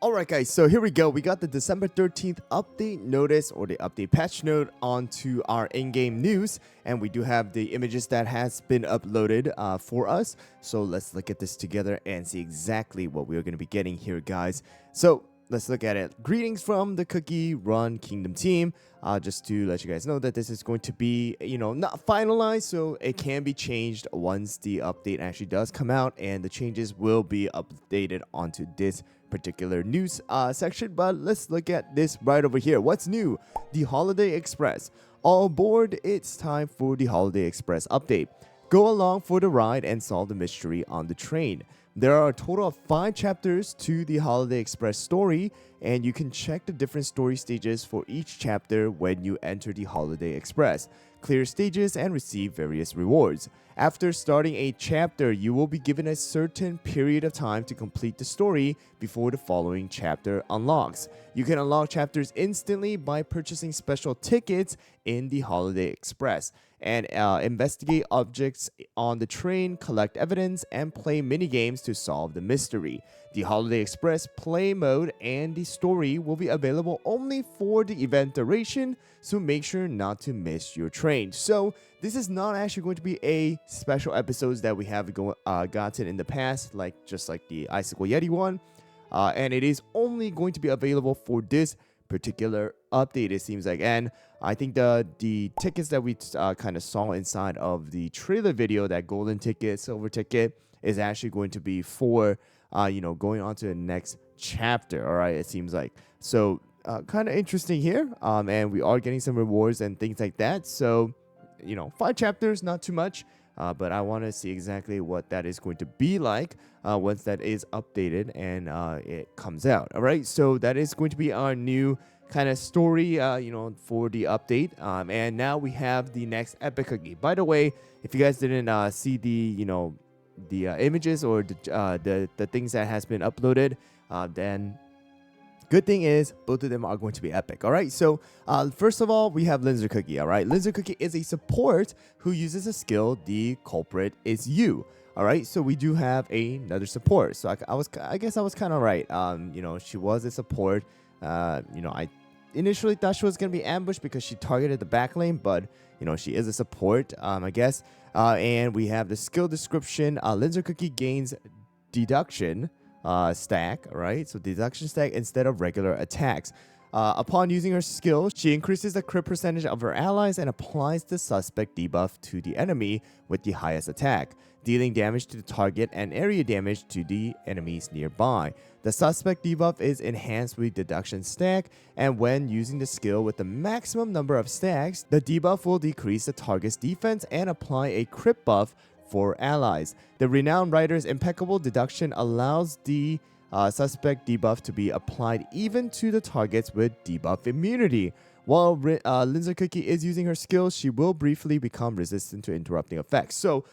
Alright guys, so here we go. We got the December 13th update notice or the update patch note onto our in-game news, and we do have the images that has been uploaded for us. So let's look at this together and see exactly what we are going to be getting here, guys. So let's look at it. Greetings from the Cookie Run Kingdom team. Just to let you guys know that this is going to be, not finalized, so it can be changed once the update actually does come out, and the changes will be updated onto this particular news section. But let's look at this right over here. What's new? The Holiday Express. All aboard, it's time for the Holiday Express update. Go along for the ride and solve the mystery on the train. There are a total of 5 chapters to the Holiday Express story, and you can check the different story stages for each chapter when you enter the Holiday Express. Clear stages and receive various rewards. After starting a chapter, you will be given a certain period of time to complete the story before the following chapter unlocks. You can unlock chapters instantly by purchasing special tickets in the Holiday Express and investigate objects on the train, collect evidence, and play minigames to solve the mystery. The Holiday Express play mode and the story will be available only for the event duration, so make sure not to miss your train. So this is not actually going to be a special episodes that we have gotten in the past, just like the Icicle Yeti one, and it is only going to be available for this particular update, it seems like. And I think the tickets that we kind of saw inside of the trailer video, that golden ticket, silver ticket, is actually going to be for going on to the next chapter. All right, it seems like. So kind of interesting here, and we are getting some rewards and things like that. So 5 chapters, not too much, but I want to see exactly what that is going to be like once that is updated and it comes out. All right, so that is going to be our new kind of story, for the update. And now we have the next epic cookie. By the way, if you guys didn't see the images or the things that has been uploaded, then good thing is both of them are going to be epic. All right, so first of all, we have Linzer Cookie. All right, Linzer Cookie is a support who uses a skill, The Culprit Is You. All right, so we do have another support. So I guess I was kind of right. She was a support. I initially thought she was gonna be ambushed because she targeted the back lane, but she is a support, I guess. And we have the skill description. Linzer Cookie gains deduction stack, right? So deduction stack instead of regular attacks. Upon using her skill, she increases the crit percentage of her allies and applies the suspect debuff to the enemy with the highest attack, dealing damage to the target and area damage to the enemies nearby. The suspect debuff is enhanced with deduction stack, and when using the skill with the maximum number of stacks, the debuff will decrease the target's defense and apply a crit buff for allies. The Renowned Rider's impeccable deduction allows the suspect debuff to be applied even to the targets with debuff immunity. While Linzer Cookie is using her skills, she will briefly become resistant to interrupting effects. So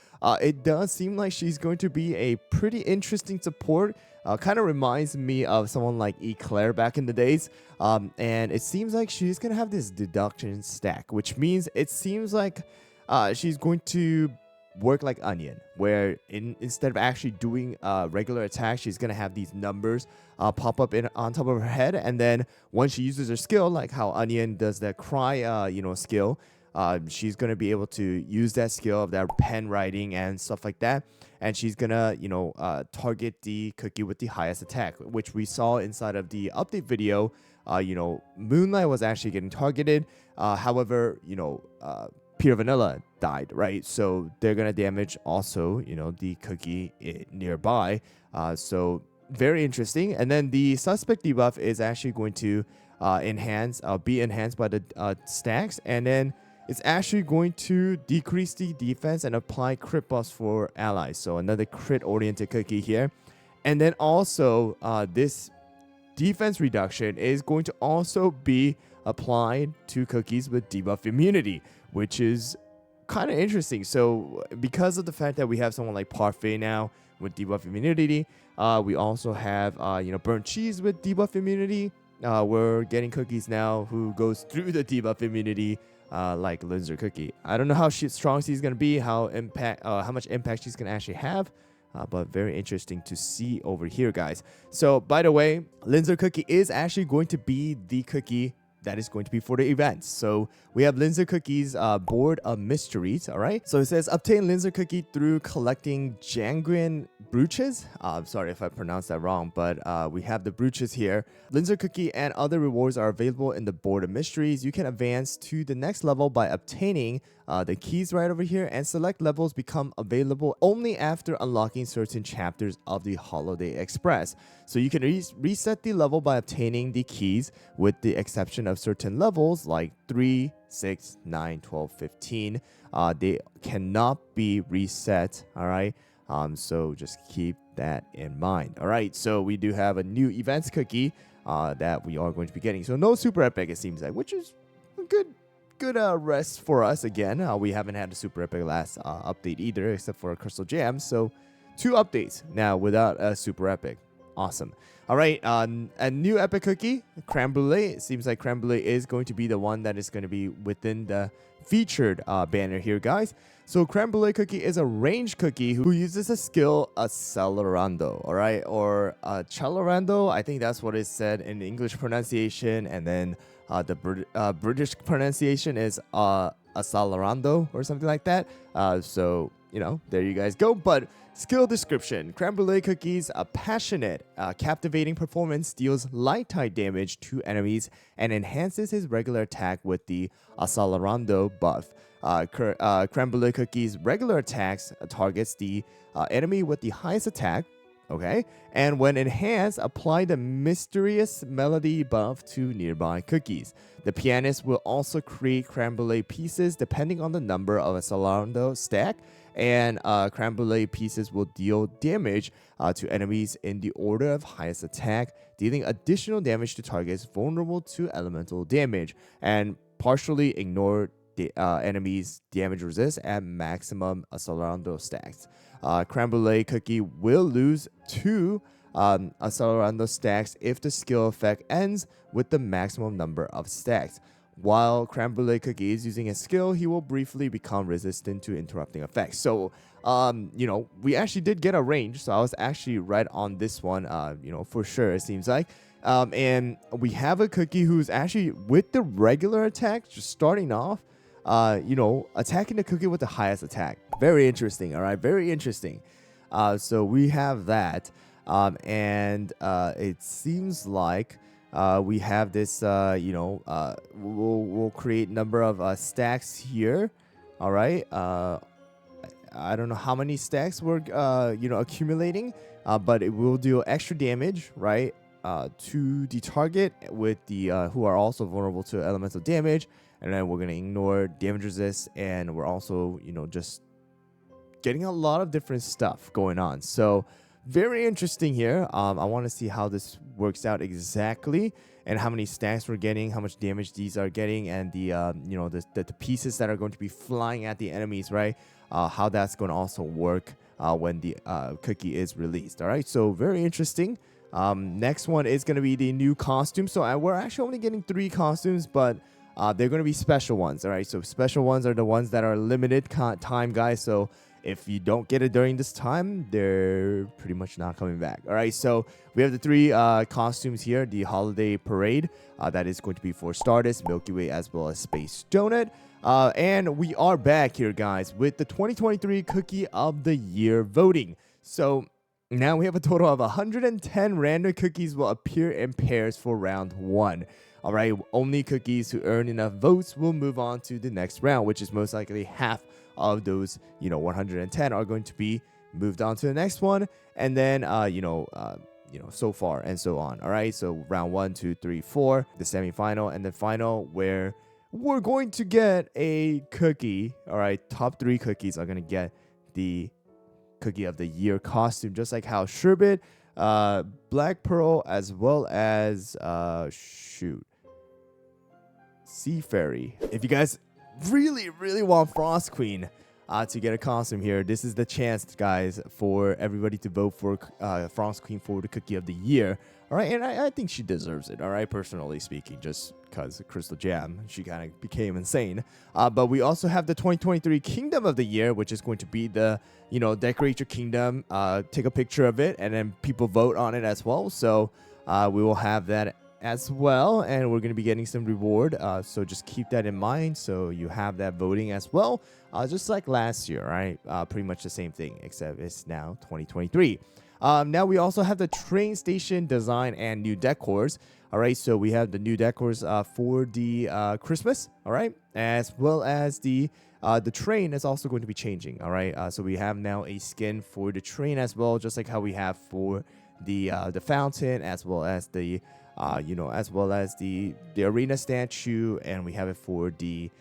it does seem like she's going to be a pretty interesting support. Kind of reminds me of someone like Eclair back in the days. And it seems like she's going to have this deduction stack, which means it seems like she's going to work like Onion, where instead of actually doing regular attacks, she's gonna have these numbers pop up on top of her head, and then once she uses her skill, like how Onion does that cry skill, she's gonna be able to use that skill of that pen writing and stuff like that, and she's gonna target the cookie with the highest attack, which we saw inside of the update video. Moonlight was actually getting targeted, however Pure Vanilla died, right? So they're gonna damage also, the cookie nearby. So very interesting. And then the suspect debuff is actually going to be enhanced by the stacks, and then it's actually going to decrease the defense and apply crit buffs for allies. So another crit-oriented cookie here. And then also this defense reduction is going to also be applied to cookies with debuff immunity, which is kind of interesting. So because of the fact that we have someone like Parfait now with debuff immunity, we also have burnt cheese with debuff immunity. We're getting cookies now who goes through the debuff immunity, like Linzer Cookie. I don't know how strong she's gonna be, how much impact she's gonna actually have. but very interesting to see over here, guys. So by the way, Linzer cookie is actually going to be the cookie that is going to be for the event. So we have Linzer Cookie's board of mysteries. All right. So it says obtain Linzer Cookie through collecting Jangrian brooches. Sorry if I pronounced that wrong, but we have the brooches here. Linzer Cookie and other rewards are available in the board of mysteries. You can advance to the next level by obtaining the keys right over here, and select levels become available only after unlocking certain chapters of the Holiday Express. So you can reset the level by obtaining the keys, with the exception of certain levels like 3, 6, 9, 12, 15. They cannot be reset. All right. So just keep that in mind. All right. So we do have a new events cookie that we are going to be getting. So no super epic, it seems like, which is a good rest for us again. We haven't had a super epic last update either, except for a crystal gem. So 2 updates now without a super epic. Awesome. All right, a new epic cookie, creme brulee. It seems like creme brulee is going to be the one that is going to be within the featured banner here, guys. So creme brulee cookie is a range cookie who uses a skill accelerando, all right, or accelerando. I think that's what is said in the English pronunciation, and then the British pronunciation is accelerando or something like that. So you know, there you guys go. But skill description: creme brulee cookies, a passionate, captivating performance, deals light type damage to enemies and enhances his regular attack with the accelerando buff. Creme brulee cookies regular attacks targets the enemy with the highest attack. Okay, and when enhanced, apply the mysterious melody buff to nearby cookies. The pianist will also create creme brulee pieces depending on the number of a accelerando stack, and creme brulee pieces will deal damage to enemies in the order of highest attack, dealing additional damage to targets vulnerable to elemental damage, and partially ignore the enemy's damage resist at maximum accelerando stacks. Creme brulee cookie will lose 2 accelerando stacks if the skill effect ends with the maximum number of stacks. While creme brulee cookie is using a skill, he will briefly become resistant to interrupting effects. So, you know, we actually did get a range, so I was actually right on this one, you know, for sure, it seems like. And we have a cookie who's actually with the regular attack, just starting off, you know, attacking the cookie with the highest attack. Very interesting, all right? Very interesting. So we have that. And it seems like we have this, you know, we'll create number of stacks here, all right? I don't know how many stacks we're, you know, accumulating, but it will do extra damage, right? To the target with the who are also vulnerable to elemental damage, and then we're gonna ignore damage resist, and we're also, you know, just getting a lot of different stuff going on. So very interesting here. I want to see how this works out exactly, and how many stacks we're getting, how much damage these are getting, and the you know, the pieces that are going to be flying at the enemies, right? How that's going to also work when the cookie is released. All right, so very interesting. Next one is going to be the new costume. So we're actually only getting 3 costumes, but they're going to be special ones. All right, so special ones are the ones that are limited time, guys. So if you don't get it during this time, they're pretty much not coming back. All right, so we have the 3 costumes here. The Holiday Parade, that is going to be for Stardust, Milky Way, as well as Space Donut. And we are back here, guys, with the 2023 Cookie of the Year voting. So now we have a total of 110 random cookies will appear in pairs for round 1. All right, only cookies who earn enough votes will move on to the next round, which is most likely half of those, you know, 110 are going to be moved on to the next one, and then you know, so far and so on. All right, so round 1, 2, 3, 4, the semifinal, and the final, where we're going to get a cookie. All right, top 3 cookies are going to get the Cookie of the Year costume, just like how Sherbet, Black Pearl, as well as Sea Fairy. If you guys really want Frost Queen, to get a costume here. This is the chance, guys, for everybody to vote for Frost Queen for the Cookie of the Year. All right, and I think she deserves it. All right, personally speaking, just because Crystal Jam, she kind of became insane. But we also have the 2023 Kingdom of the Year, which is going to be the, decorate your kingdom, take a picture of it, and then people vote on it as well. So we will have that as well, and we're going to be getting some reward. So just keep that in mind. So you have that voting as well, just like last year, right? Pretty much the same thing, except it's now 2023. Now we also have the train station design and new decors. All right, so we have the new decors for the Christmas. All right, as well as the train is also going to be changing. All right, so we have now a skin for the train as well, just like how we have for the fountain, as well as the the arena statue, and we have it for the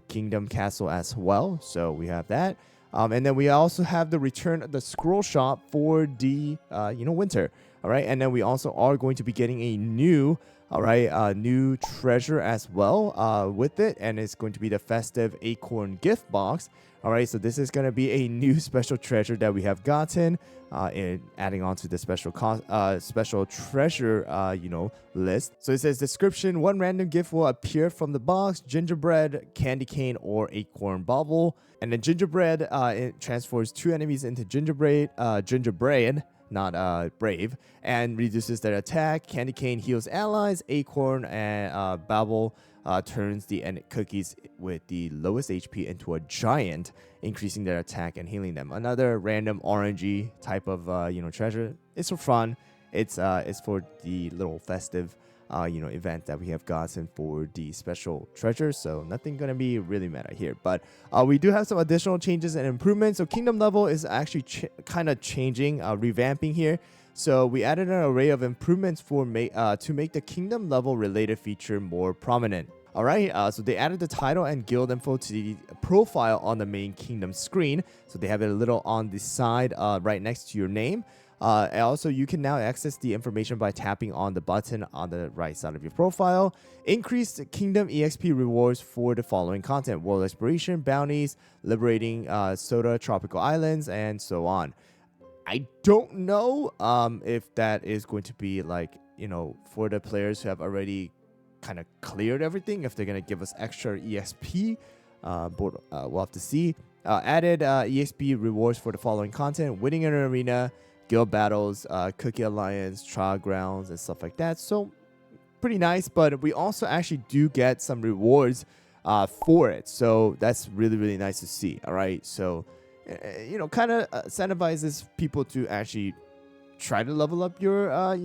Kingdom Castle as well. So we have that. And then we also have the return of the scroll shop for the winter. All right, and then we also are going to be getting a new new treasure as well with it, and it's going to be the festive acorn gift box. All right, so this is going to be a new special treasure that we have gotten, and adding on to the special treasure list. So it says description: one random gift will appear from the box: gingerbread, candy cane, or acorn bubble. And then gingerbread it transforms two enemies into gingerbread, not brave, and reduces their attack. Candy cane heals allies. Acorn and bubble turns the cookies with the lowest HP into a giant, increasing their attack and healing them. Another random orangey type of treasure. It's for fun. It's for the little festive event that we have gotten for the special treasures. So nothing gonna be really meta here, but we do have some additional changes and improvements. So kingdom level is actually kind of changing, revamping here. So we added an array of improvements for to make the kingdom level related feature more prominent. All right, so they added the title and guild info to the profile on the main kingdom screen. So they have it a little on the side, right next to your name. And also, you can now access the information by tapping on the button on the right side of your profile. Increased Kingdom EXP rewards for the following content: World Exploration, Bounties, Liberating Soda Tropical Islands, and so on. I don't know if that is going to be like, for the players who have already kind of cleared everything, if they're going to give us extra EXP. But we'll have to see. Added EXP rewards for the following content: winning an arena, guild battles, Cookie Alliance, trial grounds, and stuff like that. So pretty nice, but we also actually do get some rewards for it. So that's really, really nice to see. All right, so kind of incentivizes people to actually try to level up your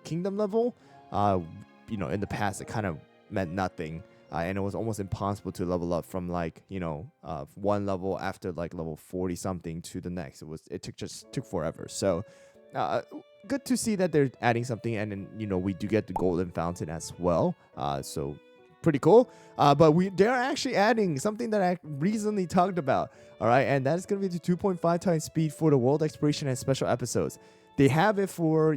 kingdom level. In the past, it kind of meant nothing. And it was almost impossible to level up from one level after like level 40 something to the next. It took forever. So good to see that they're adding something, and then we do get the golden fountain as well. So pretty cool. But they're actually adding something that I recently talked about. All right, and that is going to be the 2.5 times speed for the world exploration and special episodes. They have it for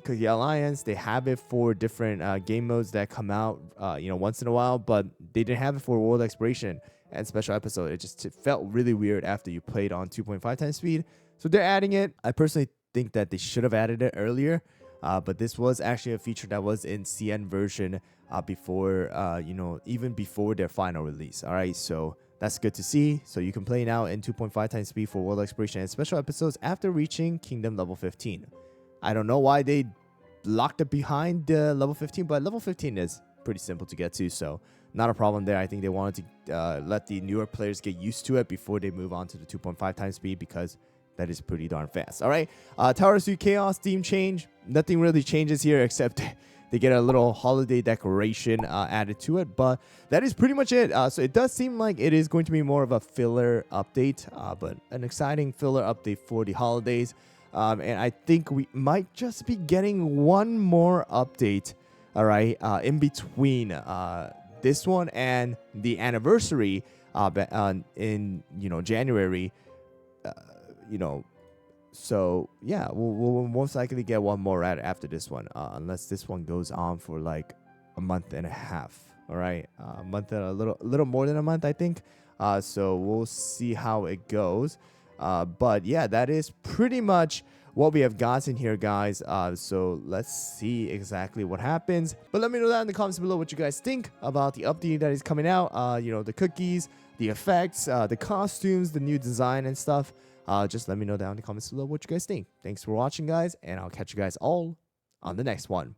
Cookie Alliance. They have it for different game modes that come out once in a while, but they didn't have it for world exploration and special episode. It felt really weird after you played on 2.5 times speed. So they're adding it. I personally think that they should have added it earlier, but this was actually a feature that was in CN version before even before their final release. All right, so that's good to see. So you can play now in 2.5 times speed for world exploration and special episodes after reaching kingdom level 15. I don't know why they locked it behind level 15, but level 15 is pretty simple to get to, so not a problem there. I think they wanted to let the newer players get used to it before they move on to the 2.5 times speed, because that is pretty darn fast. All right, Tower Suit Chaos theme change. Nothing really changes here except they get a little holiday decoration added to it, but that is pretty much it. So it does seem like it is going to be more of a filler update, but an exciting filler update for the holidays. And I think we might just be getting one more update, all right, in between this one and the anniversary in January. So yeah, we'll most likely get one more right after this one, unless this one goes on for like a month and a half. All right, a month and a little more than a month, I think. So we'll see how it goes. But yeah, that is pretty much what we have gotten here, guys. So let's see exactly what happens. But let me know down in the comments below what you guys think about the update that is coming out. The cookies, the effects, the costumes, the new design and stuff. Just let me know down in the comments below what you guys think. Thanks for watching, guys, and I'll catch you guys all on the next one.